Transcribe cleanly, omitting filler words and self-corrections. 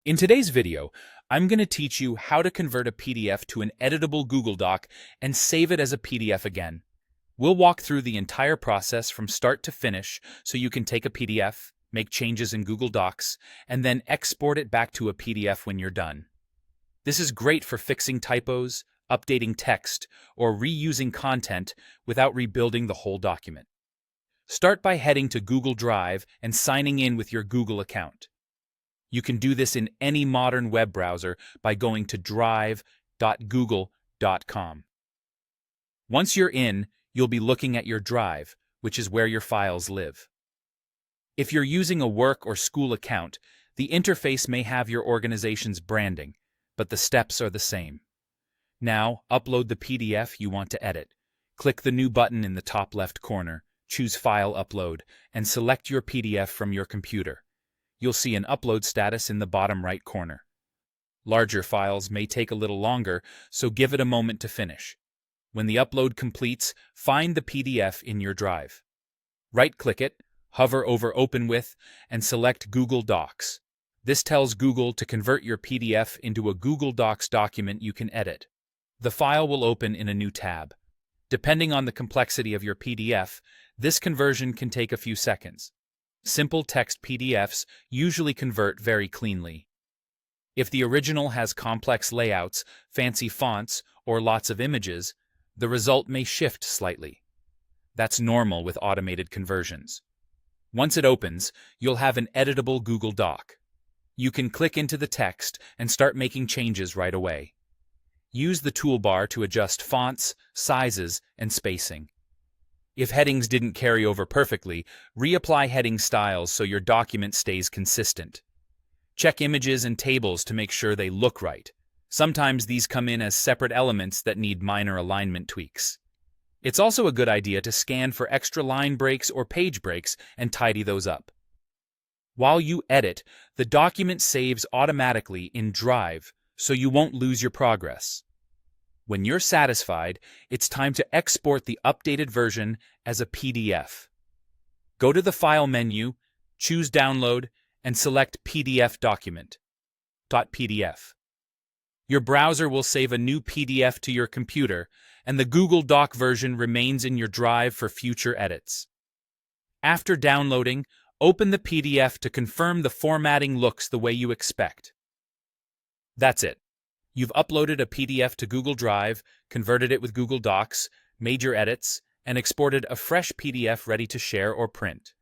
In today's video, I'm going to teach you how to convert a PDF to an editable Google Doc and save it as a PDF again. We'll walk through the entire process from start to finish so you can take a PDF, make changes in Google Docs, and then export it back to a PDF when you're done. This is great for fixing typos, updating text, or reusing content without rebuilding the whole document. Start by heading to Google Drive and signing in with your Google account. You can do this in any modern web browser by going to drive.google.com. Once you're in, you'll be looking at your Drive, which is where your files live. If you're using a work or school account, the interface may have your organization's branding, but the steps are the same. Now, upload the PDF you want to edit. Click the New button in the top left corner, choose File Upload, and select your PDF from your computer. You'll see an upload status in the bottom right corner. Larger files may take a little longer, so give it a moment to finish. When the upload completes, find the PDF in your Drive. Right-click it, hover over Open With, and select Google Docs. This tells Google to convert your PDF into a Google Docs document you can edit. The file will open in a new tab. Depending on the complexity of your PDF, this conversion can take a few seconds. Simple text PDFs usually convert very cleanly. If the original has complex layouts, fancy fonts, or lots of images, the result may shift slightly. That's normal with automated conversions. Once it opens, you'll have an editable Google Doc. You can click into the text and start making changes right away. Use the toolbar to adjust fonts, sizes, and spacing. If headings didn't carry over perfectly, reapply heading styles so your document stays consistent. Check images and tables to make sure they look right. Sometimes these come in as separate elements that need minor alignment tweaks. It's also a good idea to scan for extra line breaks or page breaks and tidy those up. While you edit, the document saves automatically in Drive so you won't lose your progress. When you're satisfied, it's time to export the updated version as a PDF. Go to the File menu, choose Download, and select PDF Document. .pdf. Your browser will save a new PDF to your computer, and the Google Doc version remains in your Drive for future edits. After downloading, open the PDF to confirm the formatting looks the way you expect. That's it. You've uploaded a PDF to Google Drive, converted it with Google Docs, made your edits, and exported a fresh PDF ready to share or print.